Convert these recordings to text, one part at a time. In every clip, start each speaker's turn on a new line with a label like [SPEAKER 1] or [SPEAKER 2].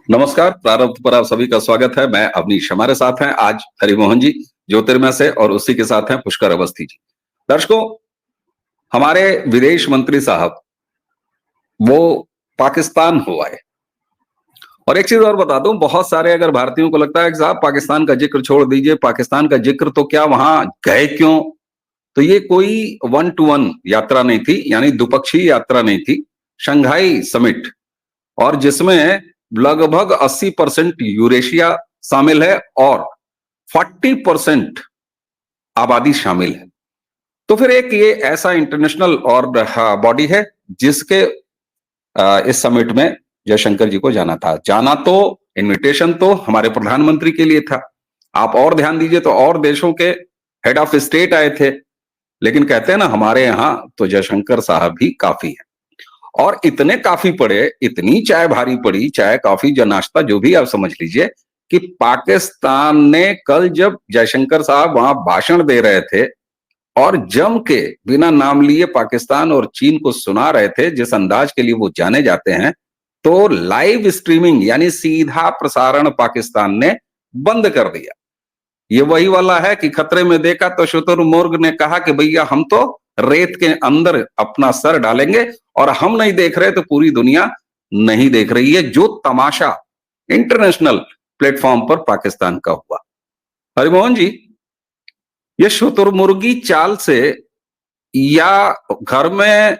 [SPEAKER 1] नमस्कार, प्रारंभ पर आप सभी का स्वागत है। मैं अवनीश, हमारे साथ हैं आज हरिमोहन जी ज्योतिर्मय से और उसी के साथ हैं पुष्कर अवस्थी जी। दर्शकों, हमारे विदेश मंत्री साहब वो पाकिस्तान हो आए। और एक चीज और बता दूं, बहुत सारे अगर भारतीयों को लगता है कि साहब पाकिस्तान का जिक्र छोड़ दीजिए, पाकिस्तान का जिक्र तो क्या, वहां गए क्यों? तो ये कोई 1-to-1 यात्रा नहीं थी, यानी द्विपक्षीय यात्रा नहीं थी, शंघाई समिट, और जिसमें लगभग 80% यूरेशिया शामिल है और 40% आबादी शामिल है। तो फिर एक ये ऐसा इंटरनेशनल और बॉडी है जिसके इस समिट में जयशंकर जी को जाना तो इनविटेशन तो हमारे प्रधानमंत्री के लिए था। आप और ध्यान दीजिए तो और देशों के हेड ऑफ स्टेट आए थे, लेकिन कहते हैं ना, हमारे यहां तो जयशंकर साहब भी काफी है। और इतने काफी पड़े, इतनी चाय भारी पड़ी, चाय कॉफी जो नाश्ता जो भी आप समझ लीजिए, कि पाकिस्तान ने कल जब जयशंकर साहब वहां भाषण दे रहे थे और जम के बिना नाम लिए पाकिस्तान और चीन को सुना रहे थे, जिस अंदाज के लिए वो जाने जाते हैं, तो लाइव स्ट्रीमिंग यानी सीधा प्रसारण पाकिस्तान ने बंद कर दिया। ये वही वाला है कि खतरे में देखा तो शुतुरमुर्ग ने कहा कि भैया हम तो रेत के अंदर अपना सर डालेंगे, और हम नहीं देख रहे तो पूरी दुनिया नहीं देख रही है, जो तमाशा इंटरनेशनल प्लेटफॉर्म पर पाकिस्तान का हुआ। हरिमोहन जी, ये शुतुरमुर्गी चाल से या घर में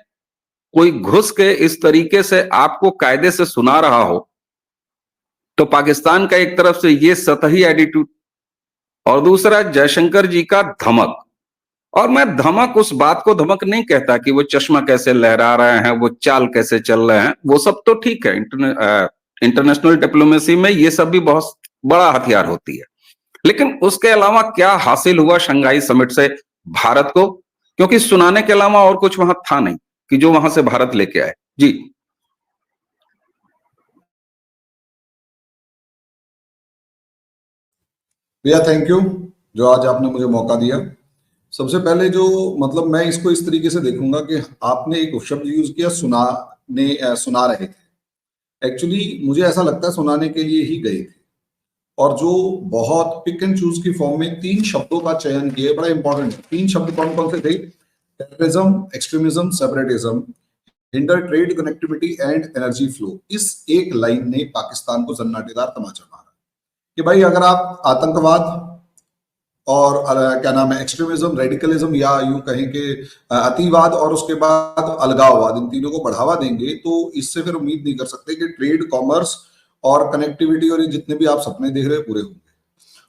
[SPEAKER 1] कोई घुस के इस तरीके से आपको कायदे से सुना रहा हो, तो पाकिस्तान का एक तरफ से ये सतही एटीट्यूड और दूसरा जयशंकर जी का धमक। और मैं धमक उस बात को धमक नहीं कहता कि वो चश्मा कैसे लहरा रहे हैं, वो चाल कैसे चल रहे हैं, वो सब तो ठीक है, इंटरनेशनल डिप्लोमेसी में ये सब भी बहुत बड़ा हथियार होती है। लेकिन उसके अलावा क्या हासिल हुआ शंघाई समिट से भारत को? क्योंकि सुनाने के अलावा और कुछ वहां था नहीं कि जो वहां से भारत लेके आए। जी
[SPEAKER 2] भैया, थैंक यू जो आज आपने मुझे मौका दिया। सबसे पहले जो मतलब मैं इसको इस तरीके से देखूंगा कि आपने एक शब्द यूज किया, सुना रहे थे। एक्चुअली मुझे ऐसा लगता है सुनाने के लिए ही गए थे, और जो बहुत पिक एंड चूज की फॉर्म में 3 शब्दों का चयन किए, बड़ा इंपॉर्टेंट। 3 शब्द कौन कौन से थे? Terrorism, extremism, separatism, hinder trade connectivity and energy flow. इस एक लाइन ने पाकिस्तान को सन्नाटेदार तमाचा मारा कि भाई अगर आप आतंकवाद और क्या नाम है, एक्सट्रीमिज्म, रेडिकलिज्म, या यूं कहें कि अतिवाद और उसके बाद अलगाववाद, इन तीनों को बढ़ावा देंगे, तो इससे फिर उम्मीद नहीं कर सकते कि ट्रेड, कॉमर्स और कनेक्टिविटी और ये जितने भी आप सपने देख रहे हैं पूरे होंगे।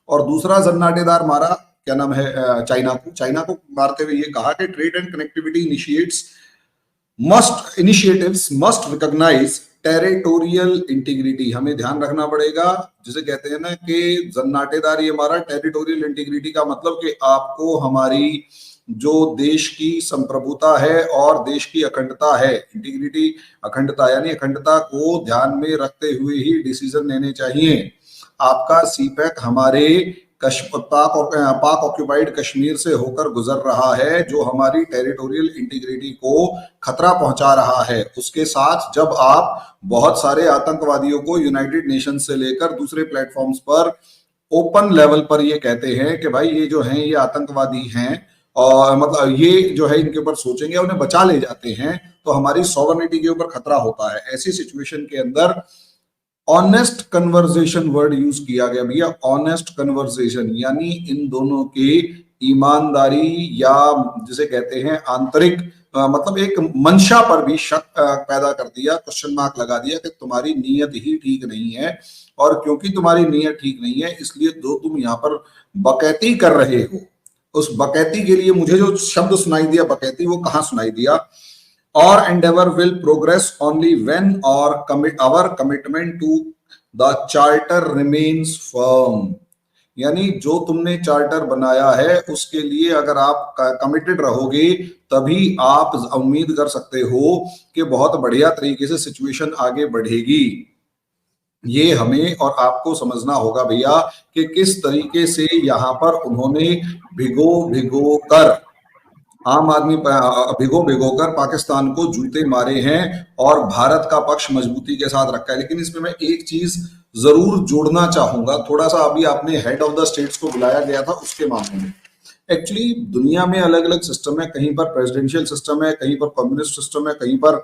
[SPEAKER 2] और दूसरा जन्नाटेदार मारा, क्या नाम है, चाइना को मारते हुए ये कहा कि trade and connectivity initiatives must recognise territorial integrity. हमें ध्यान रखना पड़ेगा, जिसे कहते हैं ना कि जन्नाटेदार ये हमारा टेरिटोरियल इंटीग्रिटी का मतलब कि आपको हमारी जो देश की संप्रभुता है और देश की अखंडता है, इंटीग्रिटी अखंडता, यानी अखंडता को ध्यान में रखते हुए ही डिसीजन लेने चाहिए। आपका सीपैक हमारे पाक ऑक्यूपाइड कश्मीर से होकर गुजर रहा है, जो हमारी टेरिटोरियल इंटीग्रिटी को खतरा पहुंचा रहा है। उसके साथ जब आप बहुत सारे आतंकवादियों को यूनाइटेड नेशन से लेकर दूसरे प्लेटफॉर्म्स पर ओपन लेवल पर ये कहते हैं कि भाई ये जो हैं ये आतंकवादी हैं, और मतलब ये जो है इनके ऊपर सोचेंगे, उन्हें बचा ले जाते हैं, तो हमारी सॉवरेनिटी के ऊपर खतरा होता है। ऐसी सिचुएशन के अंदर ऑनेस्ट कन्वर्सेशन वर्ड यूज किया गया भैया। ऑनेस्ट कन्वर्सेशन यानी इन दोनों के ईमानदारी, या जिसे कहते हैं आंतरिक मतलब एक मंशा पर भी शक पैदा कर दिया, क्वेश्चन मार्क लगा दिया कि तुम्हारी नीयत ही ठीक नहीं है, और क्योंकि तुम्हारी नीयत ठीक नहीं है इसलिए जो तुम यहाँ पर बकैती कर रहे हो, उस बकैती के लिए मुझे जो शब्द सुनाई दिया बकैती, वो कहाँ सुनाई दिया? Our endeavor will progress only when our commitment to the charter remains firm। यानी जो तुमने चार्टर बनाया है उसके लिए अगर आप कमिटेड रहोगे, तभी आप उम्मीद कर सकते हो कि बहुत बढ़िया तरीके से सिचुएशन आगे बढ़ेगी। ये हमें और आपको समझना होगा भैया कि किस तरीके से यहाँ पर उन्होंने भिगो कर आम आदमी भिगो कर पाकिस्तान को जूते मारे हैं और भारत का पक्ष मजबूती के साथ रखा है। लेकिन इसमें मैं एक चीज जरूर जोड़ना चाहूंगा थोड़ा सा। अभी आपने हेड ऑफ द स्टेट्स को बुलाया गया था, उसके मामले में एक्चुअली दुनिया में अलग अलग सिस्टम है। कहीं पर प्रेसिडेंशियल सिस्टम है, कहीं पर कम्युनिस्ट सिस्टम है, कहीं पर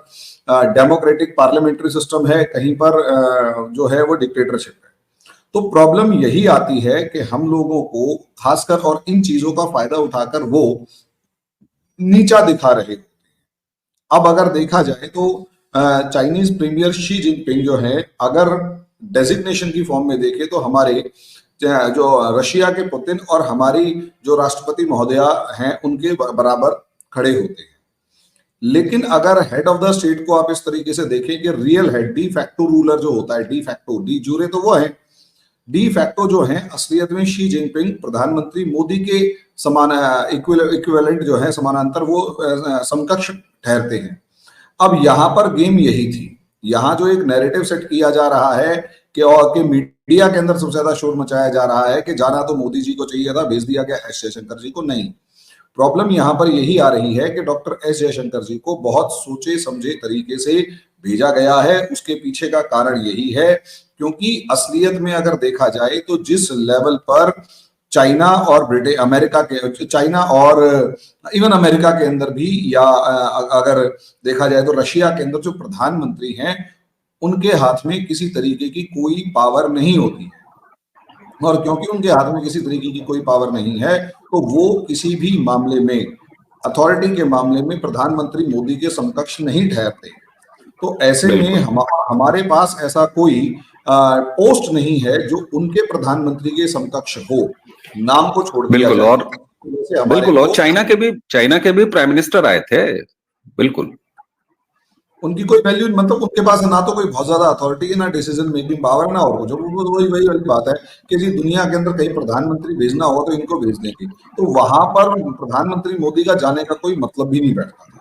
[SPEAKER 2] डेमोक्रेटिक पार्लियामेंट्री सिस्टम है, कहीं पर जो है वो डिक्टेटरशिप है। तो प्रॉब्लम यही आती है कि हम लोगों को खासकर और इन चीजों का फायदा उठाकर वो नीचा दिखा रहे। अब अगर देखा जाए तो चाइनीज प्रीमियर शी जिनपिंग जो है, अगर डेजिग्नेशन की फॉर्म में देखें तो हमारे जो रशिया के पुतिन और हमारी जो राष्ट्रपति महोदया हैं उनके बराबर खड़े होते हैं। लेकिन अगर हेड ऑफ द स्टेट को आप इस तरीके से देखें कि real head de facto ruler जो होता है, डी फैक्टो, डी जूरे तो वो है, डी फैक्टो जो है असलियत में शी जिनपिंग प्रधानमंत्री मोदी के समान इक्विवेलेंट जो है, समानांतर वो समकक्ष ठहरते हैं। अब यहां पर गेम यही थी। यहां जो एक नैरेटिव सेट किया जा रहा है कि मीडिया के अंदर सबसे ज्यादा शोर मचाया जा रहा है कि जाना तो मोदी जी को चाहिए था, भेज दिया गया एस जयशंकर जी को। नहीं, प्रॉब्लम यहां पर यही आ रही है कि डॉक्टर एस जयशंकर जी को बहुत सोचे समझे तरीके से भेजा गया है। उसके पीछे का कारण यही है क्योंकि असलियत में अगर देखा जाए तो जिस लेवल पर चाइना और ब्रिटेन, अमेरिका के, चाइना और इवन अमेरिका के अंदर भी, या अगर देखा जाए तो रशिया के अंदर जो प्रधानमंत्री हैं उनके हाथ में किसी तरीके की कोई पावर नहीं होती है। और क्योंकि उनके हाथ में किसी तरीके की कोई पावर नहीं है तो वो किसी भी मामले में, अथॉरिटी के मामले में प्रधानमंत्री मोदी के समकक्ष नहीं ठहरते। तो ऐसे में हमारे पास ऐसा कोई पोस्ट नहीं है जो उनके प्रधानमंत्री के समकक्ष हो। नाम को छोड़ दिया
[SPEAKER 1] बिल्कुल, और चाइना के भी प्राइम मिनिस्टर आए थे। बिल्कुल,
[SPEAKER 2] उनकी कोई वैल्यू, मतलब उनके पास ना तो कोई बहुत ज्यादा अथॉरिटी है, ना डिसीजन मेकिंग पावर, ना और कुछ। वही वही वाली बात है कि जी दुनिया के अंदर कहीं प्रधानमंत्री भेजना हो तो इनको भेज देंगे। तो वहां पर प्रधानमंत्री मोदी का जाने का कोई मतलब भी नहीं बैठता था।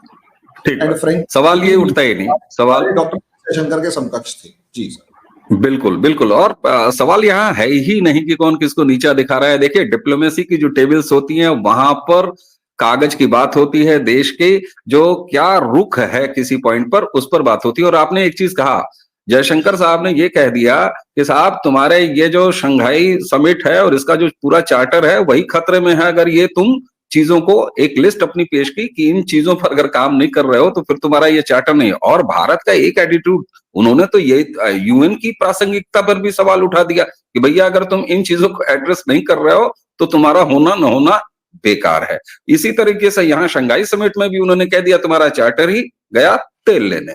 [SPEAKER 1] ठीक है, सवाल ये उठता ही नहीं। सवाल
[SPEAKER 2] डॉक्टर जयशंकर के समकक्ष थे। जी सर,
[SPEAKER 1] बिल्कुल बिल्कुल। और सवाल यहाँ है ही नहीं कि कौन किसको नीचा दिखा रहा है। देखिए, डिप्लोमेसी की जो टेबल्स होती हैं वहां पर कागज की बात होती है, देश के जो क्या रुख है किसी पॉइंट पर उस पर बात होती है। और आपने एक चीज कहा, जयशंकर साहब ने ये कह दिया कि साहब तुम्हारे ये जो शंघाई समिट है और इसका जो पूरा चार्टर है वही खतरे में है। अगर ये तुम चीजों को एक लिस्ट अपनी पेश की कि इन चीजों पर अगर काम नहीं कर रहे हो तो फिर तुम्हारा ये चार्टर नहीं है। और भारत का एक एटीट्यूड, उन्होंने तो ये यूएन की प्रासंगिकता पर भी सवाल उठा दिया कि भैया अगर तुम इन चीजों को एड्रेस नहीं कर रहे हो तो तुम्हारा होना न होना बेकार है। इसी तरीके से यहाँ शंघाई समिट में भी उन्होंने कह दिया तुम्हारा चार्टर ही गया तेल लेने।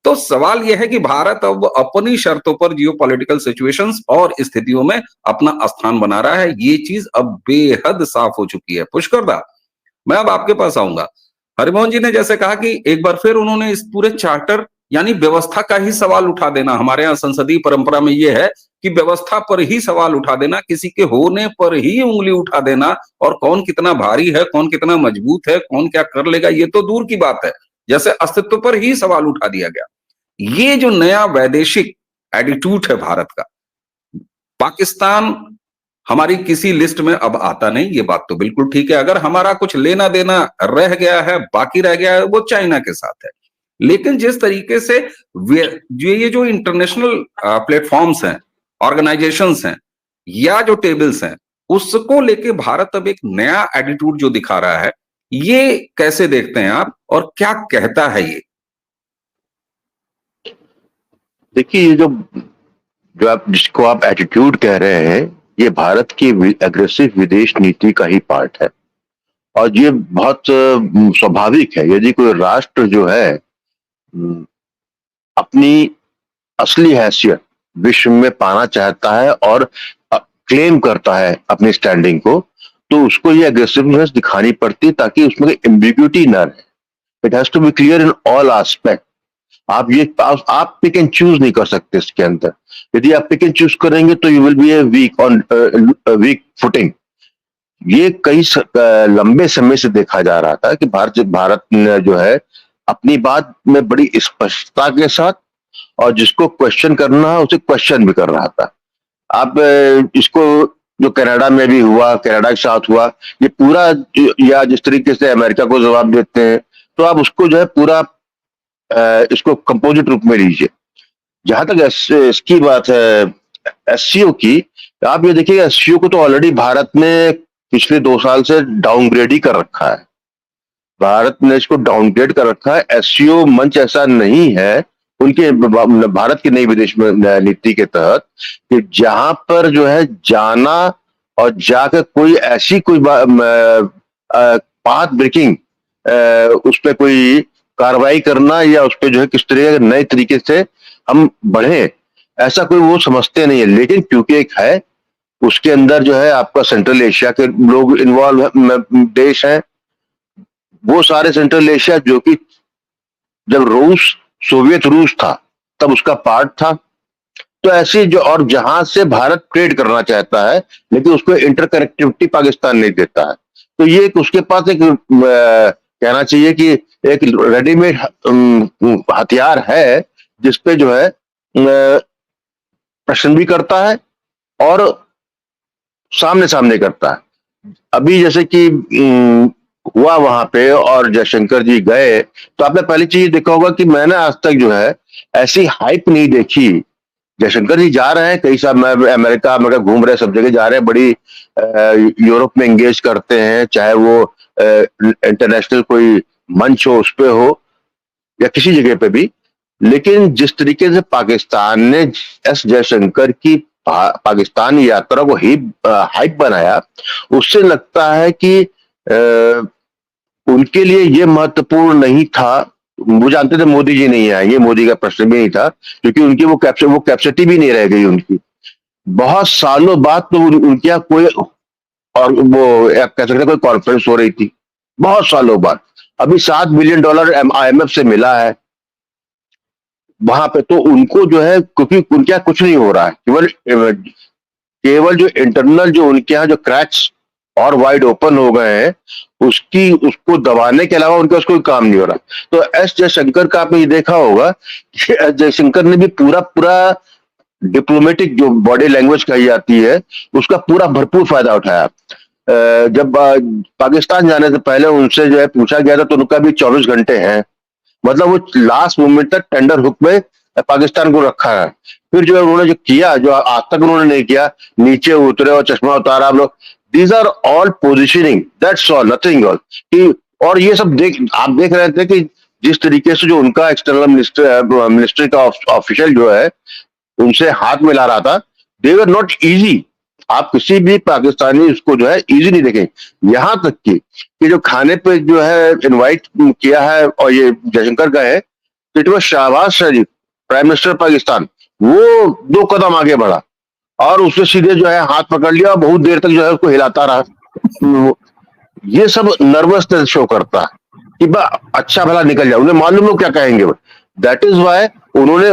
[SPEAKER 1] तो सवाल यह है कि भारत अब अपनी शर्तों पर जियोपॉलिटिकल सिचुएशंस और स्थितियों में अपना स्थान बना रहा है। ये चीज अब बेहद साफ हो चुकी है। पुष्कर दा, मैं अब आपके पास आऊंगा। हरिमोहन जी ने जैसे कहा कि एक बार फिर उन्होंने इस पूरे चार्टर यानी व्यवस्था का ही सवाल उठा देना, हमारे यहाँ संसदीय परंपरा में यह है कि व्यवस्था पर ही सवाल उठा देना, किसी के होने पर ही उंगली उठा देना, और कौन कितना भारी है, कौन कितना मजबूत है, कौन क्या कर लेगा, ये तो दूर की बात है, जैसे अस्तित्व पर ही सवाल उठा दिया गया। ये जो नया वैदेशिक एटीट्यूड है भारत का, पाकिस्तान हमारी किसी लिस्ट में अब आता नहीं, ये बात तो बिल्कुल ठीक है। अगर हमारा कुछ लेना देना रह गया है, बाकी रह गया है, वो चाइना के साथ है। लेकिन जिस तरीके से ये जो इंटरनेशनल प्लेटफॉर्म्स हैं, ऑर्गेनाइजेशंस हैं, या जो टेबल्स हैं, उसको लेके भारत अब एक नया एटीट्यूड जो दिखा रहा है, ये कैसे देखते हैं आप और क्या कहता है ये?
[SPEAKER 3] देखिए, ये जो आप जिसको आप एटीट्यूड कह रहे हैं, ये भारत की एग्रेसिव विदेश नीति का ही पार्ट है। और ये बहुत स्वाभाविक है। यदि कोई राष्ट्र जो है अपनी असली हैसियत विश्व में पाना चाहता है और क्लेम करता है अपनी स्टैंडिंग को, तो उसको ये एग्रेसिवनेस दिखानी पड़ती है ताकि उसमें एम्बिग्यूटी न रहे। It has to be clear in all aspect. आप पिक एंड चूज नहीं कर सकते इसके अंदर। यदि आप पिक एंड चूज करेंगे तो you will be a weak footing. ये कई लंबे समय से देखा जा रहा था कि भारत ने जो है अपनी बात में बड़ी स्पष्टता के साथ, और जिसको क्वेश्चन करना है उसे क्वेश्चन भी कर रहा था। आप इसको जो कनाडा में भी हुआ, कनाडा के साथ हुआ, ये पूरा या जिस तरीके से अमेरिका को जवाब देते हैं, तो आप उसको जो है पूरा इसको कंपोजिट रूप में लीजिए। जहां तक इसकी बात है एससीओ की, आप ये देखिए एससीओ को तो ऑलरेडी भारत ने पिछले 2 साल से डाउनग्रेड ही कर रखा है। भारत ने इसको डाउनग्रेड कर रखा है। एससीओ मंच ऐसा नहीं है उनके भारत की नई विदेश नीति के तहत कि जहां पर जो है जाना और जाकर कोई ऐसी कोई पाथ ब्रेकिंग उस पर कोई कार्रवाई करना या उस पर जो है किस तरह नए तरीके से हम बढ़े, ऐसा कोई वो समझते नहीं है। लेकिन क्योंकि एक है उसके अंदर जो है आपका सेंट्रल एशिया के लोग इन्वॉल्व देश हैं, वो सारे सेंट्रल एशिया जो कि जब रूस सोवियत रूस था तब उसका पार्ट था, तो ऐसी जो और जहां से भारत ट्रेड करना चाहता है लेकिन उसको इंटरकनेक्टिविटी पाकिस्तान नहीं देता है। तो ये एक उसके पास एक कहना चाहिए कि एक रेडीमेड हथियार है जिसपे जो है प्रश्न भी करता है और सामने सामने करता है। अभी जैसे कि हुआ वहां पे और जयशंकर जी गए तो आपने पहली चीज देखा होगा कि मैंने आज तक जो है ऐसी हाइप नहीं देखी। जयशंकर जी जा रहे हैं कई साल, अमेरिका घूम रहे हैं, सब जगह जा रहे हैं, बड़ी यूरोप में एंगेज करते हैं, चाहे वो इंटरनेशनल कोई मंच हो उस पे हो या किसी जगह पे भी। लेकिन जिस तरीके से पाकिस्तान ने एस जयशंकर की पाकिस्तान यात्रा को हाइप बनाया, उससे लगता है कि उनके लिए ये महत्वपूर्ण नहीं था। वो जानते थे मोदी जी नहीं आएंगे, मोदी का प्रश्न भी नहीं था, क्योंकि उनकी वो कैपेसिटी भी नहीं रह गई उनकी। बहुत सालों बाद तो उनके यहाँ कोई और वो कह सकते कोई कॉन्फ्रेंस हो रही थी, बहुत सालों बाद। अभी $7 बिलियन IMF से मिला है वहां पे, तो उनको जो है क्योंकि उनके यहाँ कुछ नहीं हो रहा है, केवल जो इंटरनल जो उनके यहाँ जो क्रैक्स और वाइड ओपन हो गए हैं उसको दबाने के अलावा उनका कोई काम नहीं हो रहा। तो एस जयशंकर का आपने ये देखा होगा कि एस जयशंकर ने भी पूरा डिप्लोमेटिक जो बॉडी लैंग्वेज कही जाती है उसका पूरा भरपूर फायदा उठाया। जब पाकिस्तान जाने से पहले उनसे जो है पूछा गया था तो उनका भी 24 घंटे हैं, मतलब वो लास्ट मोमेंट तक टेंडर हुक में पाकिस्तान को रखा है। फिर जो है उन्होंने जो किया जो आज तक उन्होंने नहीं किया, नीचे उतरे और चश्मा उतारा आप लोग, these are all positioning, that's all, nothing all. और ये सब आप देख रहे थे कि जिस तरीके से जो उनका एक्सटर्नल मिनिस्ट्री का ऑफिशियल जो है उनसे हाथ मिला रहा था, दे वर नॉट इजी। आप किसी भी पाकिस्तानी उसको जो है इजी नहीं देखेंगे। यहां तक कि जो खाने पे जो है इनवाइट किया है और ये जयशंकर का है, तो it was Shehbaz Sharif, prime minister Pakistan, वो 2 कदम आगे बढ़ा और उससे सीधे जो है हाथ पकड़ लिया और बहुत देर तक जो है उसको हिलाता रहा। ये सब नर्वसनेस शो करता है कि अच्छा भला निकल जाए, उन्हें मालूम हो क्या कहेंगे। दैट इज वाई उन्होंने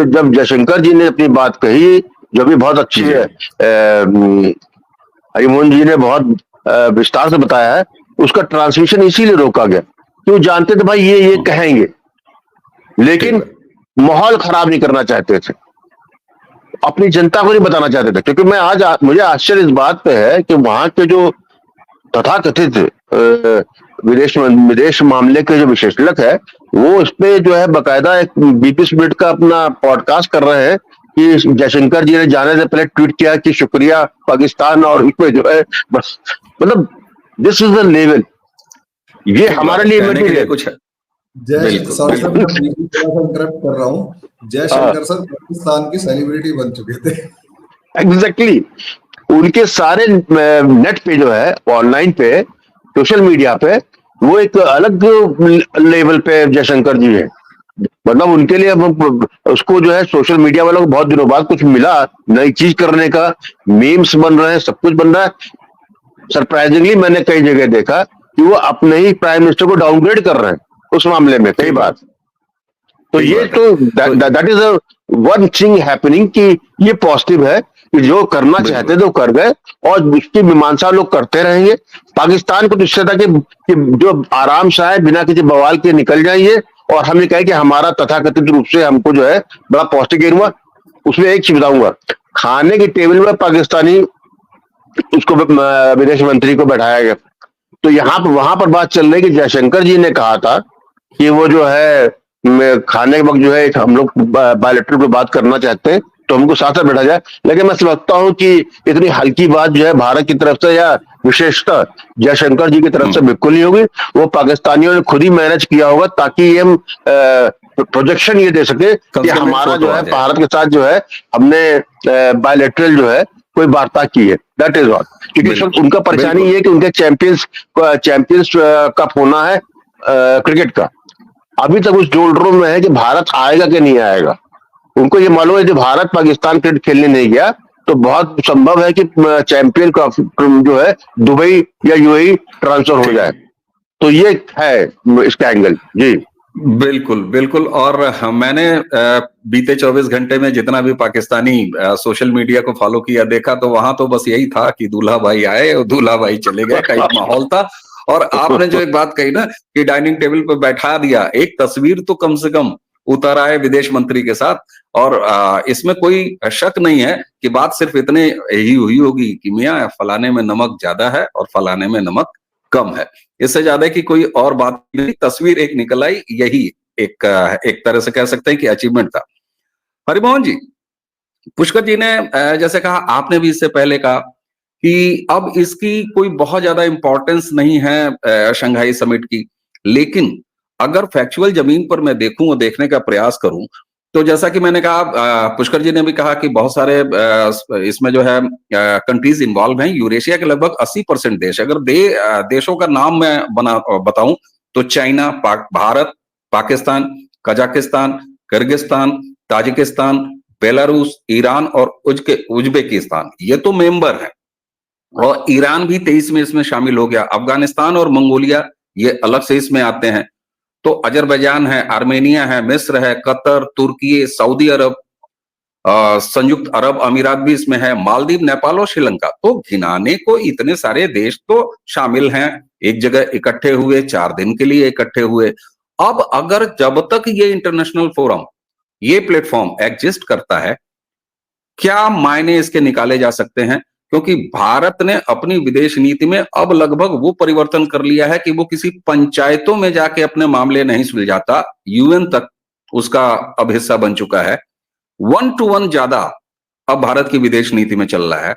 [SPEAKER 3] जब जयशंकर जी ने अपनी बात कही जो भी बहुत अच्छी है, हरिमोहन जी ने बहुत विस्तार से बताया है, उसका ट्रांसमिशन इसीलिए रोका गया कि वो जानते थे भाई ये कहेंगे, लेकिन माहौल खराब नहीं करना चाहते थे, अपनी जनता को नहीं बताना चाहते थे। क्योंकि मुझे आश्चर्य इस बात पे है कि वहां के जो तथाकथित विदेश मामले के जो विशेषज्ञ है वो इस पे जो है बकायदा एक 20 मिनट का अपना पॉडकास्ट कर रहे हैं कि जयशंकर जी ने जाने से पहले ट्वीट किया कि शुक्रिया पाकिस्तान, और उसमें जो है बस मतलब दिस इज द लेवल, ये हमारे लिए
[SPEAKER 1] कुछ है।
[SPEAKER 2] सॉरी सर, मैं इंटरप्ट कर रहा हूँ। जयशंकर सर पाकिस्तान की सेलिब्रिटी बन चुके थे।
[SPEAKER 3] एग्जैक्टली उनके सारे नेट पे जो है ऑनलाइन पे सोशल मीडिया पे वो एक अलग लेवल पे जयशंकर जी है। मतलब उनके लिए उसको जो है सोशल मीडिया वालों को बहुत दिनों बाद कुछ मिला नई चीज करने का, मीम्स बन रहे हैं, सब कुछ बन रहा है। सरप्राइजिंगली मैंने कई जगह देखा कि वो अपने ही प्राइम मिनिस्टर को डाउनग्रेड कर रहे हैं उस मामले में कई बार। तो ये तो that is one thing happening कि ये पॉजिटिव है कि जो करना चाहते थे वो कर गए और उसकी मीमांसा लोग करते रहेंगे। पाकिस्तान को निश्चय था कि जो आराम से आए बिना किसी बवाल के निकल जाएंगे और हम ये कहे कि हमारा तथाकथित रूप से हमको जो है बड़ा पौष्टिक गेन हुआ। उसमें एक चीज बताऊंगा, खाने की टेबल में पाकिस्तानी उसको विदेश मंत्री को बैठाया गया, तो वहां पर बात चल रही कि जयशंकर जी ने कहा था कि वो जो है खाने के वक्त जो है हम लोग बायलैटरल पे बात करना चाहते हैं तो हमको साथ में बैठा जाए। लेकिन मैं समझता हूं कि इतनी हल्की बात जो है भारत की तरफ से या विशेषतः जयशंकर जी की तरफ से बिल्कुल नहीं होगी। वो पाकिस्तानियों ने खुद ही मैनेज किया होगा ताकि हम प्रोजेक्शन ये दे सके कि हमारा जो है भारत के साथ जो है हमने बायलैटरल जो है कोई वार्ता की है। That is all. क्योंकि उनका परेशानी ये है कि उनके चैंपियंस कप होना है क्रिकेट का। अभी तक उस डोलड्रूम में है कि भारत आएगा कि नहीं आएगा। उनको ये मालूम है कि भारत पाकिस्तान क्रिकेट खेलने नहीं गया तो बहुत संभव है कि चैंपियन का जो है दुबई या यूएई ट्रांसफर हो जाए। तो ये है इसका एंगल। जी
[SPEAKER 1] बिल्कुल बिल्कुल। और मैंने बीते 24 घंटे में जितना भी पाकिस्तानी सोशल मीडिया को फॉलो किया देखा तो वहां तो बस यही था कि दूल्हा भाई आए और दूल्हा भाई चले गए का एक माहौल था। और आपने जो एक बात कही ना कि डाइनिंग टेबल पर बैठा दिया, एक तस्वीर तो कम से कम उतर आए विदेश मंत्री के साथ। और इसमें कोई शक नहीं है कि बात सिर्फ इतने ही हुई होगी कि मियां फलाने में नमक ज्यादा है और फलाने में नमक कम है। इससे ज्यादा की कोई और बात नहीं, तस्वीर एक निकल आई, यही एक तरह से कह सकते हैं कि अचीवमेंट था। हरिमोहन जी, पुष्कर जी ने जैसे कहा, आपने भी इससे पहले कहा कि अब इसकी कोई बहुत ज्यादा इंपॉर्टेंस नहीं है शंघाई समिट की। लेकिन अगर फैक्चुअल जमीन पर मैं देखूं और देखने का प्रयास करूं तो जैसा कि मैंने कहा, पुष्कर जी ने भी कहा कि बहुत सारे इसमें जो है कंट्रीज इन्वॉल्व हैं। यूरेशिया के लगभग 80% देश, अगर देशों का नाम मैं बताऊं तो China, Bharat, Pakistan, Kazakhstan, Kyrgyzstan, Tajikistan, Belarus, Iran और उज्बेकिस्तान, ये तो मेंबर हैं। और ईरान भी 23 में इसमें शामिल हो गया। अफगानिस्तान और मंगोलिया ये अलग से इसमें आते हैं। तो अजरबैजान है, आर्मेनिया है, मिस्र है, कतर, तुर्की, सऊदी अरब, संयुक्त अरब अमीरात भी इसमें है, मालदीव, नेपाल और श्रीलंका। तो गिनाने को इतने सारे देश तो शामिल हैं, एक जगह इकट्ठे हुए, 4 दिन के लिए इकट्ठे हुए। अब अगर जब तक ये इंटरनेशनल फोरम, ये प्लेटफॉर्म एग्जिस्ट करता है, क्या मायने इसके निकाले जा सकते हैं? क्योंकि भारत ने अपनी विदेश नीति में अब लगभग वो परिवर्तन कर लिया है कि वो किसी पंचायतों में जाके अपने मामले नहीं सुलझाता, यूएन तक उसका अब हिस्सा बन चुका है। 1 to 1 ज्यादा अब भारत की विदेश नीति में चल रहा है।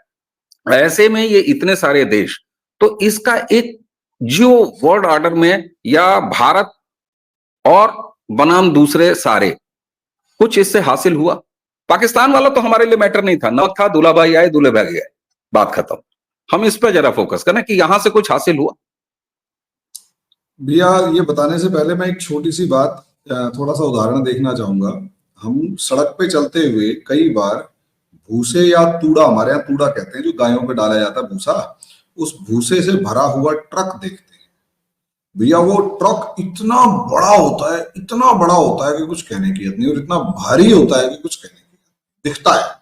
[SPEAKER 1] ऐसे में ये इतने सारे देश, तो इसका एक जियो वर्ल्ड ऑर्डर में या भारत और बनाम दूसरे सारे, कुछ इससे हासिल हुआ? पाकिस्तान वाला तो हमारे लिए मैटर नहीं था, नमक था, दूल्हा भाई आए, दूल्हे भाग गए, बात खत्म। हम इस पर जरा फोकस करें कि यहां से कुछ हासिल हुआ।
[SPEAKER 2] भैया, ये बताने से पहले मैं एक छोटी सी बात, थोड़ा सा उदाहरण देखना चाहूंगा। हम सड़क पे चलते हुए कई बार भूसे या तूड़ा, हमारे यहाँ तूड़ा कहते हैं, जो गायों पे डाला जाता है भूसा, उस भूसे से भरा हुआ ट्रक देखते हैं। भैया वो ट्रक इतना बड़ा होता है, इतना बड़ा होता है कि कुछ कहने की बात नहीं, और इतना भारी होता है कि कुछ कहने की बात दिखता है।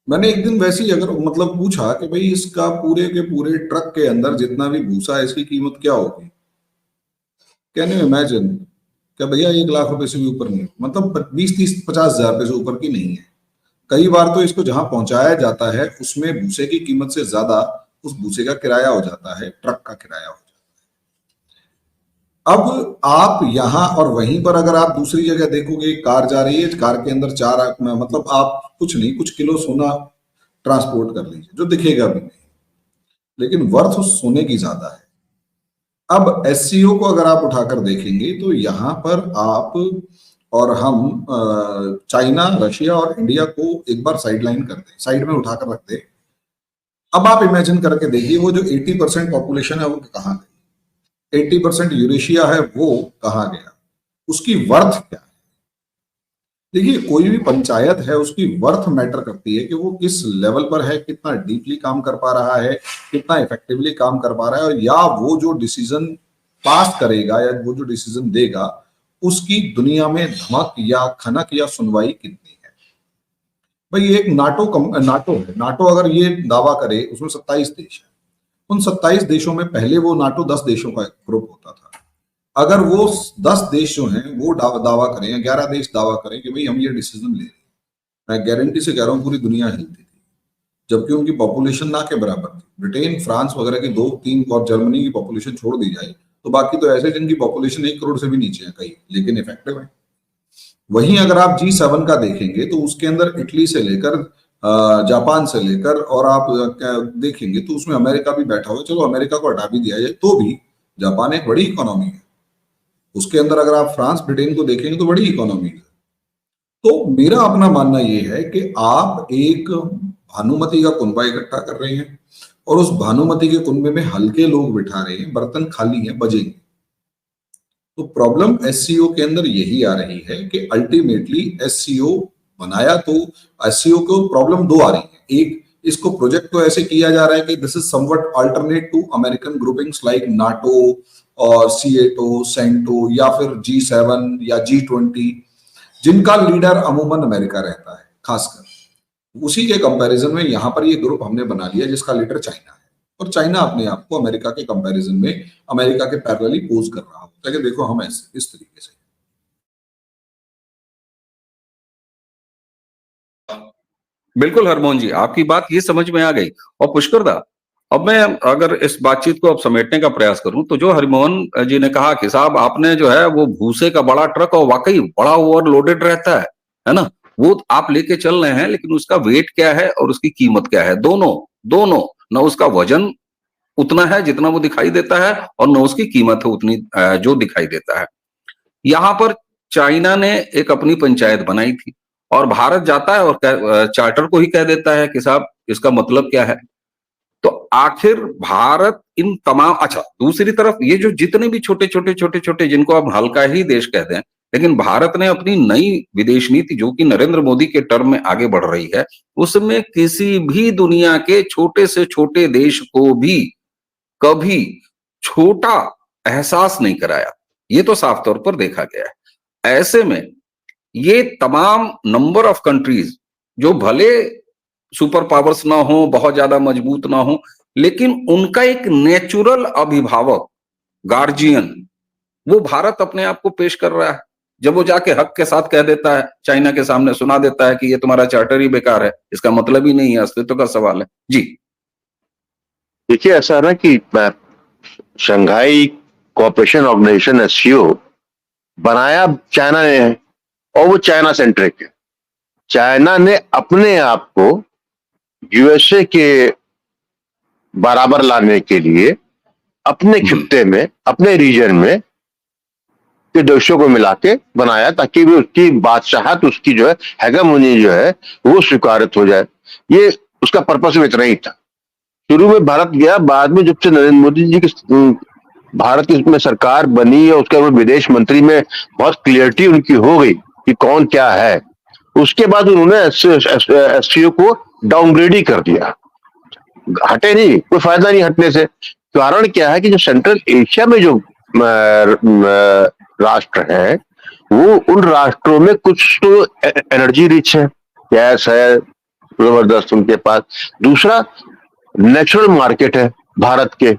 [SPEAKER 2] मैंने एक दिन वैसे ही अगर मतलब पूछा कि भाई इसका पूरे के पूरे ट्रक के अंदर जितना भी भूसा है, इसकी कीमत क्या होगी? Can you imagine? क्या भैया 1 लाख रुपए से भी ऊपर नहीं, मतलब 20, 30, 50 हजार रुपए से ऊपर की नहीं है। कई बार तो इसको जहां पहुंचाया जाता है उसमें भूसे की कीमत से ज्यादा उस भूसे का किराया हो जाता है, ट्रक का किराया हो जाता है। अब आप यहां और वहीं पर अगर आप दूसरी जगह देखोगे, कार जा रही है, कार के अंदर 4 मतलब आप कुछ नहीं, कुछ किलो सोना ट्रांसपोर्ट कर लीजिए, जो दिखेगा भी नहीं, लेकिन वर्थ उस सोने की ज्यादा है। अब एससीओ को अगर आप उठाकर देखेंगे तो यहां पर आप और हम चाइना, रशिया और इंडिया को एक बार साइडलाइन कर दें, साइड में उठाकर रख दें। अब आप इमेजिन करके देखिए, वो जो 80% पॉपुलेशन है वो कहां गई? 80% यूरेशिया है, वो कहां गया? उसकी वर्थ क्या है? देखिए, कोई भी पंचायत है, उसकी वर्थ मैटर करती है कि वो किस लेवल पर है, कितना डीपली काम कर पा रहा है, कितना इफेक्टिवली काम कर पा रहा है, या वो जो डिसीजन पास करेगा या वो जो डिसीजन देगा उसकी दुनिया में धमक या खनक या सुनवाई कितनी है। भाई एक नाटो है, नाटो अगर ये दावा करे, उसमें 27 देश है, उन 27 देशों में पहले वो नाटो 10 देशों का ग्रुप होता था। अगर वो 10 देश जो हैं वो दावा करें या 11 देश दावा करें कि भाई हम ये डिसीजन ले रहे हैं, मैं गारंटी से कह रहा हूँ पूरी दुनिया हिलती थी, जबकि उनकी पॉपुलेशन ना के बराबर थी। ब्रिटेन, फ्रांस वगैरह की 2-3 और जर्मनी की पॉपुलेशन छोड़ दी जाए तो बाकी तो ऐसे जिनकी पॉपुलेशन 1 करोड़ से भी नीचे है कई, लेकिन इफेक्टिव है। वहीं अगर आप G7 का देखेंगे तो उसके अंदर इटली से लेकर जापान से लेकर और आप देखेंगे तो उसमें अमेरिका भी बैठा हुआ है। चलो अमेरिका को हटा भी दिया जाए तो भी जापान एक बड़ी इकोनॉमी है। उसके अंदर अगर आप फ्रांस ब्रिटेन को देखेंगे तो बड़ी इकोनॉमी है। तो मेरा अपना मानना यह है कि आप एक भानुमति का कुनबा इकट्ठा कर रहे हैं और उस भानुमति के कुनबे में हल्के लोग बिठा रहे हैं, बर्तन खाली है, बजेंगे। तो प्रॉब्लम एससीओ के अंदर यही आ रही है कि अल्टीमेटली एससीओ बनाया तो एससीओ को प्रॉब्लम दो आ रही है। एक, इसको प्रोजेक्ट तो ऐसे किया जा रहा है कि this is somewhat alternate to American groupings like NATO और सीएटो, सेंटो या फिर G7 या G20, जिनका लीडर अमूमन अमेरिका रहता है खासकर। उसी के कंपैरिजन में यहां पर ये ग्रुप हमने बना लिया जिसका लीडर चाइना है, और चाइना अपने आप को अमेरिका के कंपैरिजन में अमेरिका के पैरेलली पोज कर रहा होता है कि देखो हम ऐसे इस तरीके से।
[SPEAKER 1] बिल्कुल हरमोहन जी, आपकी बात ये समझ में आ गई। और पुष्कर दा, अब मैं अगर इस बातचीत को अब समेटने का प्रयास करूं तो जो हरिमोहन जी ने कहा कि साहब आपने जो है वो भूसे का बड़ा ट्रक और वाकई बड़ा ओवरलोडेड रहता है ना, वो आप लेके चल रहे हैं, लेकिन उसका वेट क्या है और उसकी कीमत क्या है? दोनों दोनों ना उसका वजन उतना है जितना वो दिखाई देता है और न उसकी कीमत है उतनी जो दिखाई देता है। यहां पर चाइना ने एक अपनी पंचायत बनाई थी और भारत जाता है और चार्टर को ही कह देता है कि साहब इसका मतलब क्या है। तो आखिर भारत इन तमाम, अच्छा दूसरी तरफ ये जो जितने भी छोटे छोटे छोटे छोटे जिनको आप हल्का ही देश कहते हैं, लेकिन भारत ने अपनी नई विदेश नीति जो कि नरेंद्र मोदी के टर्म में आगे बढ़ रही है, उसमें किसी भी दुनिया के छोटे से छोटे देश को भी कभी छोटा एहसास नहीं कराया। ये तो साफ तौर पर देखा गया है। ऐसे में ये तमाम नंबर ऑफ कंट्रीज जो भले सुपर पावर्स ना हो, बहुत ज्यादा मजबूत ना हो, लेकिन उनका एक नेचुरल अभिभावक, गार्जियन, वो भारत अपने आप को पेश कर रहा है। जब वो जाके हक के साथ कह देता है, चाइना के सामने सुना देता है कि ये तुम्हारा चार्टर ही बेकार है, इसका मतलब ही नहीं है, अस्तित्व का सवाल है। जी
[SPEAKER 3] देखिए, ऐसा है ना कि शंघाई कोऑपरेशन ऑर्गेनाइजेशन एससीओ बनाया चाइना ने है और वो चाइना सेंट्रिक है। चाइना ने अपने आप को यूएसए के बराबर लाने के लिए अपने खित्ते में, अपने रीजन में के देशों को मिला के बनाया ताकि भी उसकी बादशाहत, उसकी जो है हेगेमोनी जो है वो स्वीकारित हो जाए। ये उसका पर्पस में इतना ही था। शुरू में भारत गया, बाद में जब से नरेंद्र मोदी जी की भारत की में सरकार बनी है, उसके बाद विदेश मंत्री में बहुत क्लियरिटी उनकी हो गई कि कौन क्या है, उसके बाद उन्होंने एससीओ को डाउनग्रेड ही कर दिया। हटे नहीं, कोई फायदा नहीं हटने से। कारण क्या है कि जो सेंट्रल एशिया में जो राष्ट्र हैं, वो उन राष्ट्रों में कुछ तो एनर्जी रिच है, गैस है जबरदस्त उनके पास। दूसरा, नेचुरल मार्केट है भारत के।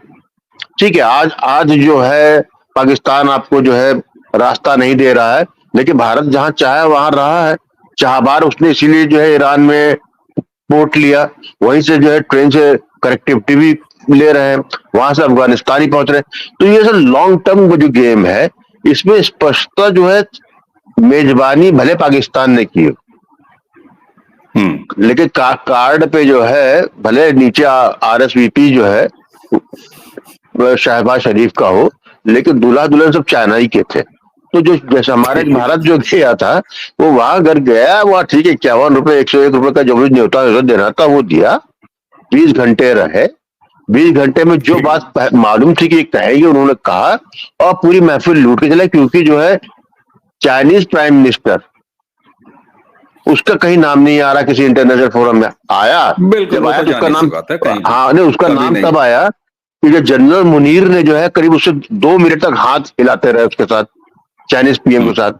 [SPEAKER 3] ठीक है, आज जो है पाकिस्तान आपको जो है रास्ता नहीं दे रहा है, लेकिन भारत जहां चाहे वहां रहा है। चाहबार उसने इसीलिए जो है ईरान में पोर्ट लिया, वहीं से जो है ट्रेन से कनेक्टिविटी भी ले रहे हैं, वहां से अफगानिस्तान ही पहुंच रहे हैं। तो ये सब लॉन्ग टर्म जो गेम है, इसमें स्पष्टता जो है मेजबानी भले पाकिस्तान ने की, लेकिन कार्ड पे जो है भले नीचे आरएसवीपी जो है शहबाज शरीफ का हो, लेकिन दूल्हा दुल्हन सब चाइना ही के थे। तो जो जैसे हमारे भारत जो गया था, वो वहां अगर गया, वहां ठीक है 51 रुपए 101 रुपए का जो भी न्योता देना था वो दिया, 20 घंटे रहे। 20 घंटे में जो बात मालूम थी कि कहेगी उन्होंने कहा, और पूरी महफिल लूट के चले। क्योंकि जो है चाइनीज प्राइम मिनिस्टर, उसका कहीं नाम नहीं आ रहा किसी इंटरनेशनल फोरम में। आया, जब आया तो उसका नाम, हाँ नहीं, उसका नाम तब आया कि जनरल मुनीर ने जो है करीब उससे 2 मिनट तक हाथ हिलाते रहे उसके साथ, चाइनीज पीएम के साथ।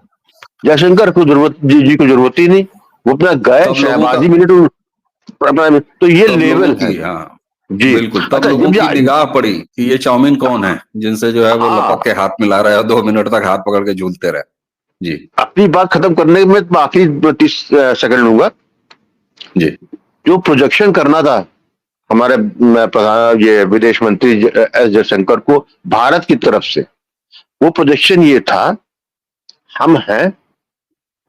[SPEAKER 3] जयशंकर को जरूरत जी को जरूरत ही नहीं, वो अपना गए शहबाजी मिनट। तो ये लेवल है।
[SPEAKER 1] जी बिल्कुल, तब लोगों की निगाह पड़ी कि ये चाउमीन कौन है जिनसे जो है वो लपक के हाथ मिला रहा है, 2 मिनट तक हाथ पकड़ के झूलते रहे। जी, अपनी बात खत्म करने में आखिरी 30 सेकंड लूंगा। जी, जो प्रोजेक्शन करना था हमारे प्रधान ये विदेश मंत्री एस जयशंकर को भारत की तरफ से, वो प्रोजेक्शन ये था, हम हैं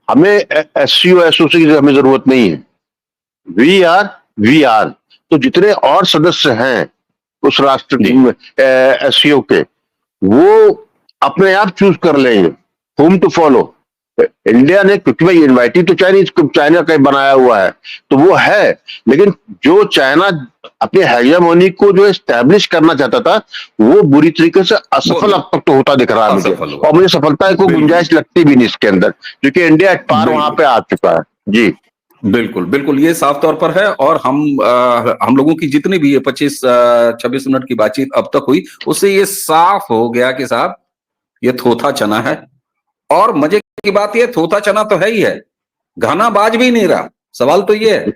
[SPEAKER 3] हमें एससीओ एसओसी की हमें जरूरत नहीं है। वी आर तो जितने और सदस्य हैं उस राष्ट्र एससीओ के, वो अपने आप चूज कर लेंगे whom टू फॉलो। इंडिया ने, क्योंकि भाई इन्वाइटी तो चाइना का बनाया हुआ है, तो वो है, लेकिन जो चाइना अपने हेजेमोनी को जो एस्टैब्लिश करना चाहता था, वो बुरी तरीके से असफल अब तक तो होता दिख रहा है मुझे, और मुझे सफलता को गुंजाइश लगती भी नहीं इसके अंदर, क्योंकि इंडिया एट पार वहां पे आ चुका है। जी
[SPEAKER 1] बिल्कुल बिल्कुल, ये साफ तौर पर है। और हम लोगों की जितनी भी ये 25-26 मिनट की बातचीत अब तक हुई, उससे ये साफ हो गया कि साहब ये थोथा चना है। और मजे की बात ये, थोथा चना तो है ही है, घना बाज भी नहीं रहा। सवाल तो ये है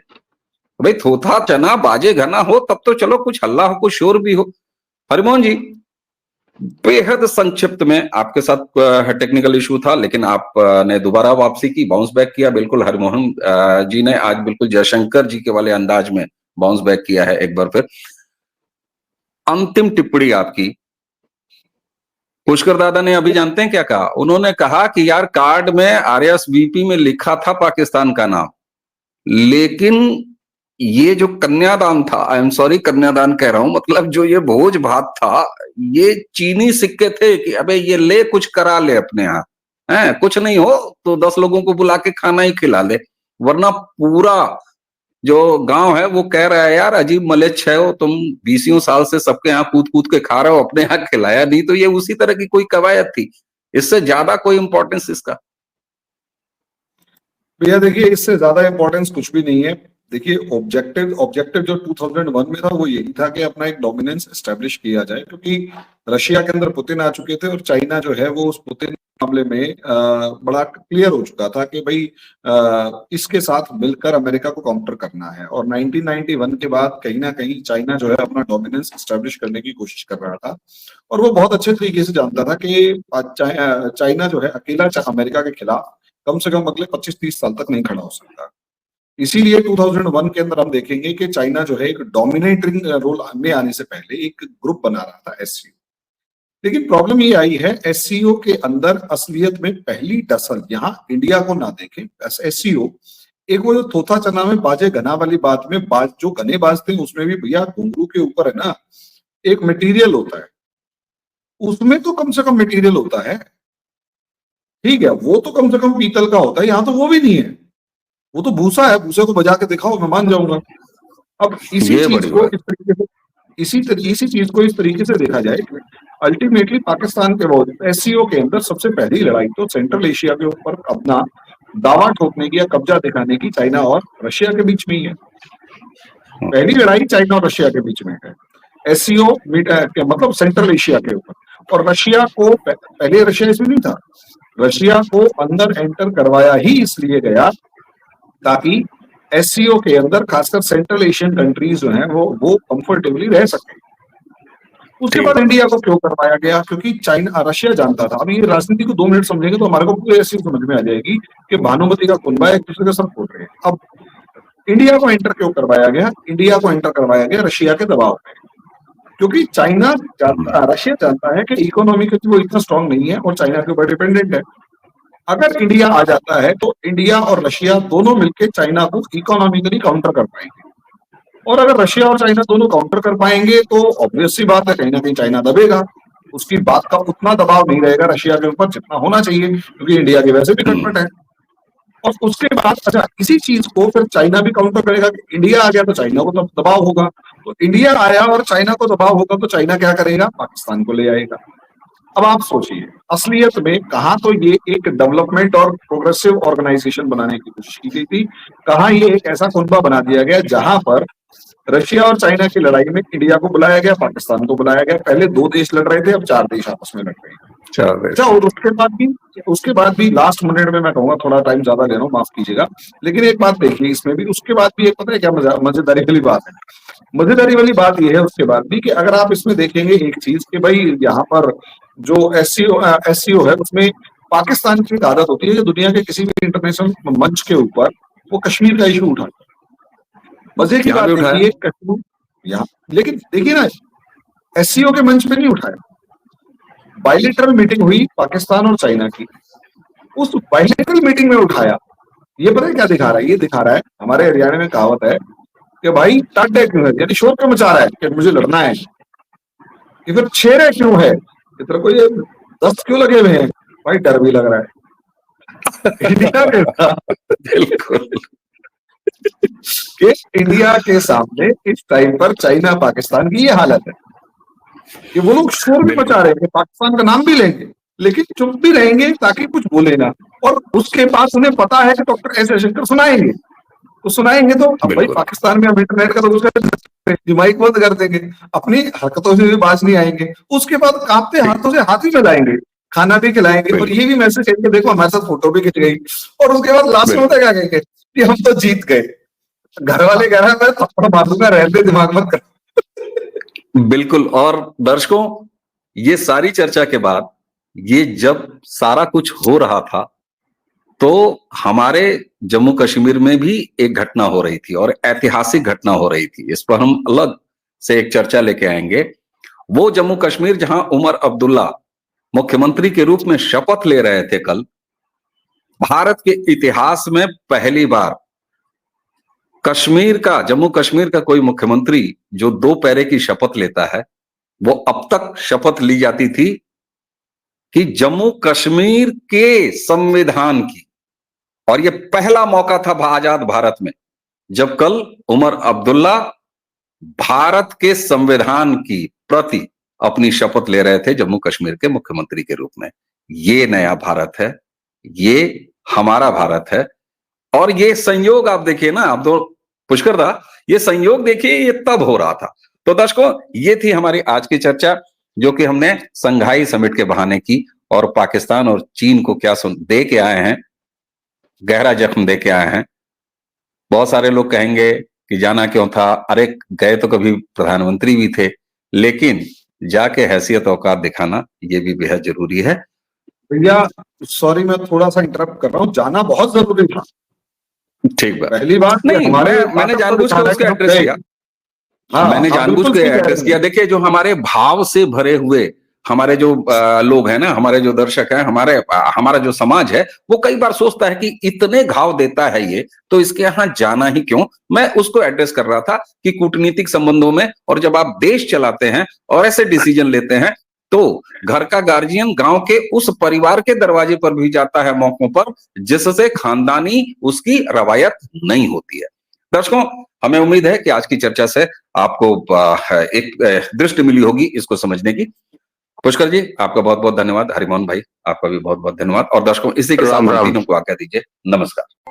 [SPEAKER 1] भाई, थोथा चना बाजे घना हो तब तो चलो, कुछ हल्ला हो, कुछ शोर भी हो। हरिमोहन जी, बेहद संक्षिप्त में आपके साथ टेक्निकल इशू था, लेकिन आपने दोबारा वापसी की, बाउंस बैक किया। बिल्कुल हरिमोहन जी ने आज बिल्कुल जयशंकर जी के वाले अंदाज में बाउंस बैक किया है एक बार फिर। अंतिम टिप्पणी आपकी, पुष्कर दादा ने अभी जानते हैं क्या कहा? उन्होंने कहा कि यार कार्ड में आरएसवीपी में लिखा था पाकिस्तान का नाम, लेकिन ये जो कन्यादान था, आई एम सॉरी कन्यादान कह रहा हूं, मतलब जो ये भोज भात था, ये चीनी सिक्के थे कि अबे ये ले कुछ करा ले अपने यहाँ, है कुछ नहीं हो तो 10 लोगों को बुला के खाना ही खिला ले, वरना पूरा जो गांव है वो कह रहा है यार अजीब मलेच्छ है हो तुम, 20 साल से सबके यहाँ कूद कूद के खा रहे हो, अपने यहाँ खिलाया नहीं। तो ये उसी तरह की कोई कवायद थी, इससे ज्यादा कोई इंपॉर्टेंस इसका?
[SPEAKER 2] भैया देखिए, इससे ज्यादा इंपॉर्टेंस कुछ भी नहीं है। देखिए, ऑब्जेक्टिव जो 2001 में था वो यही था कि अपना एक डोमिनेंस एस्टेब्लिश किया जाए, क्योंकि रशिया के अंदर पुतिन आ चुके थे और चाइना जो है वो उस पुतिन मामले में बड़ा क्लियर हो चुका था कि भाई इसके साथ मिलकर अमेरिका को काउंटर करना है। और 1991 के बाद कहीं ना कहीं चाइना जो है अपना डोमिनेंस एस्टेब्लिश करने की कोशिश कर रहा था, और वो बहुत अच्छे तरीके से जानता था कि चाइना जो है अकेला अमेरिका के खिलाफ कम से कम अगले 25-30 साल तक नहीं खड़ा हो सकता। इसीलिए 2001 के अंदर हम देखेंगे कि चाइना जो है एक डोमिनेटिंग रोल में आने से पहले एक ग्रुप बना रहा था, एससीओ। लेकिन प्रॉब्लम ये आई है, एससीओ के अंदर असलियत में पहली दसल, यहां इंडिया को ना देखें, एससीओ एक वो जो थोथा चना में बाजे घना वाली बात में, जो घने बाजते हैं उसमें भी भैया घुंघरू के ऊपर है ना एक मटेरियल होता है, उसमें तो कम से कम मटेरियल होता है, ठीक है, वो तो कम से कम पीतल का होता है, यहाँ तो वो भी नहीं है, वो तो भूसा है, भूसे को बजा के दिखाओ मैं मान जाऊंगा। अब इसी चीज को इस तरीके से इसी चीज को इस तरीके से देखा जाए, अल्टीमेटली पाकिस्तान के बावजूद एससीओ के अंदर सबसे पहली लड़ाई तो सेंट्रल एशिया के ऊपर अपना दावा ठोकने की या कब्जा दिखाने की चाइना और रशिया के बीच में ही है। पहली लड़ाई चाइना और रशिया के बीच में है, एससीओ मतलब सेंट्रल एशिया के ऊपर। और रशिया को पहले रशिया इसमें नहीं था, रशिया को अंदर एंटर करवाया ही इसलिए गया ताकि एससीओ के अंदर खासकर सेंट्रल एशियन कंट्रीज जो हैं वो कंफर्टेबली रह सके। उसके बाद इंडिया को क्यों करवाया गया? क्योंकि चाइना रशिया जानता था। अब ये राजनीति को 2 मिनट समझेंगे तो हमारे को पूरी ऐसी समझ में आ जाएगी कि भानुमति का कुनबा एक दूसरे के सर फोड़ रहे हैं। अब इंडिया को एंटर क्यों करवाया गया? इंडिया को एंटर करवाया गया रशिया के दबाव में, क्योंकि रशिया जानता है कि इकोनॉमिकली वो इतना स्ट्रांग नहीं है और चाइना के ऊपर डिपेंडेंट है। अगर इंडिया आ जाता है तो इंडिया और रशिया दोनों मिलकर चाइना को इकोनॉमिकली काउंटर कर पाएंगे, और अगर रशिया और चाइना दोनों काउंटर कर पाएंगे तो ऑब्वियस सी बात है कहीं ना कहीं चाइना दबेगा, उसकी बात का उतना दबाव नहीं रहेगा रशिया के ऊपर जितना होना चाहिए, क्योंकि इंडिया की वैसे भी खटपट है। और उसके बाद अच्छा इसी चीज को फिर चाइना भी काउंटर करेगा कि इंडिया आ गया तो चाइना को तो दबाव होगा, तो इंडिया आया और चाइना को दबाव होगा तो चाइना क्या करेगा? पाकिस्तान को ले आएगा। अब आप सोचिए, असलियत में कहां तो ये एक डेवलपमेंट और प्रोग्रेसिव ऑर्गेनाइजेशन बनाने की कोशिश की गई थी, कहां ये एक ऐसा कुनबा बना दिया गया जहां पर रशिया और चाइना की लड़ाई में इंडिया को बुलाया गया, पाकिस्तान को बुलाया गया। पहले 2 देश लड़ रहे थे, अब 4 देश आपस में लड़ रहे हैं। अच्छा, और उसके बाद भी लास्ट मिनट में मैं कहूंगा, थोड़ा टाइम ज्यादा ले रहा हूँ माफ कीजिएगा, लेकिन एक बात देखिए इसमें भी, उसके बाद भी एक पता है क्या मजेदारी वाली बात है? मजेदारी वाली बात यह है उसके बाद भी कि अगर आप इसमें देखेंगे एक चीज कि भाई यहाँ पर जो एससीओ है उसमें पाकिस्तान की एक आदत होती है कि दुनिया के किसी भी इंटरनेशनल मंच के ऊपर वो कश्मीर का इशू उठाता है। मजे की बात देखिए कश्मीर यहाँ, लेकिन देखिए ना एससीओ के मंच पे नहीं उठाया। बायलैटरल मीटिंग हुई पाकिस्तान और चाइना की, उस बायलैटरल मीटिंग में उठाया। ये पता है क्या दिखा रहा है? ये दिखा रहा है, हमारे हरियाणा में कहावत है कि भाई टाटे क्यों है, यानी शोर क्यों मचा रहा है कि मुझे लड़ना है, कि फिर छेड़े क्यों है, इस तरह को ये 10 क्यों लगे हुए हैं? भाई डर भी लग रहा है इंडिया के
[SPEAKER 1] बिल्कुल
[SPEAKER 2] कि इंडिया के सामने इस टाइम पर चाइना पाकिस्तान की ये हालत है कि वो लोग शोर भी मचा रहे हैं कि पाकिस्तान का नाम भी लेंगे लेकिन चुप भी रहेंगे ताकि कुछ बोले ना, और उसके पास उन्हें पता है कि डॉक्टर एस जयशंकर सुनाएंगे, तो सुनाएंगे तो अब भाई
[SPEAKER 1] बिल्कुल।
[SPEAKER 2] पाकिस्तान में हम इंटरनेट का तो उसका माइक बंद कर देंगे, अपनी हरकतों से भी बाज नहीं आएंगे, उसके बाद कांपते हाथों से हाथ भी मिलाएंगे, खाना भी खिलाएंगे और ये भी मैसेज करेंगे देखो हमारे साथ फोटो भी खिंच गई, और उसके बाद लास्ट में होता क्या कहेंगे कि हम तो जीत गए। घर वाले कह रहे हैं मैं थप्पड़ मार दूंगा, रहते दिमाग मत कर।
[SPEAKER 1] बिल्कुल। और दर्शकों, ये सारी चर्चा के बाद ये जब सारा कुछ हो रहा था तो हमारे जम्मू कश्मीर में भी एक घटना हो रही थी और ऐतिहासिक घटना हो रही थी। इस पर हम अलग से एक चर्चा लेके आएंगे। वो जम्मू कश्मीर जहां उमर अब्दुल्ला मुख्यमंत्री के रूप में शपथ ले रहे थे कल, भारत के इतिहास में पहली बार कश्मीर का, जम्मू कश्मीर का कोई मुख्यमंत्री जो 2 पैरे की शपथ लेता है। वो अब तक शपथ ली जाती थी कि जम्मू कश्मीर के संविधान की, और ये पहला मौका था आजाद भारत में जब कल उमर अब्दुल्ला भारत के संविधान की प्रति अपनी शपथ ले रहे थे जम्मू कश्मीर के मुख्यमंत्री के रूप में। ये नया भारत है, ये हमारा भारत है। और ये संयोग आप देखिए ना, आप तो पुष्कर दा, ये संयोग देखिए ये तब हो रहा था। तो दर्शकों, ये थी हमारी आज की चर्चा जो कि हमने संघाई समिट के बहाने की, और पाकिस्तान और चीन को क्या दे के आए हैं, गहरा जख्म दे के आए हैं। बहुत सारे लोग कहेंगे कि जाना क्यों था, अरे गए तो कभी प्रधानमंत्री भी थे, लेकिन जाके हैसियत औकात दिखाना ये भी बेहद जरूरी है।
[SPEAKER 2] भैया सॉरी मैं थोड़ा सा इंटरप्ट कर रहा हूँ, जाना बहुत जरूरी था।
[SPEAKER 1] ठीक बात।
[SPEAKER 2] पहली बात
[SPEAKER 1] नहीं, मैंने जानबूझ कर उसको एड्रेस किया। मैंने जानबूझ के एड्रेस किया। देखिए, जो हमारे भाव से भरे हुए हमारे जो लोग हैं ना, हमारे जो दर्शक हैं, हमारा जो समाज है, वो कई बार सोचता है कि इतने घाव देता है ये, तो इसके यहाँ जाना ही क्यों। मैं उसको एड्रेस कर रहा था कि कूटनीतिक संबंधों में, और जब आप देश चलाते हैं और ऐसे डिसीजन लेते हैं, तो घर का गार्जियन गांव के उस परिवार के दरवाजे पर भी जाता है मौकों पर जिससे खानदानी उसकी रवायत नहीं होती है। दर्शकों, हमें उम्मीद है कि आज की चर्चा से आपको एक दृष्टि मिली होगी इसको समझने की। पुष्कर जी, आपका बहुत बहुत धन्यवाद। हरिमोहन भाई, आपका भी बहुत बहुत धन्यवाद। और दर्शकों, इसी के साथ हम तीनों को आज्ञा दीजिए। नमस्कार।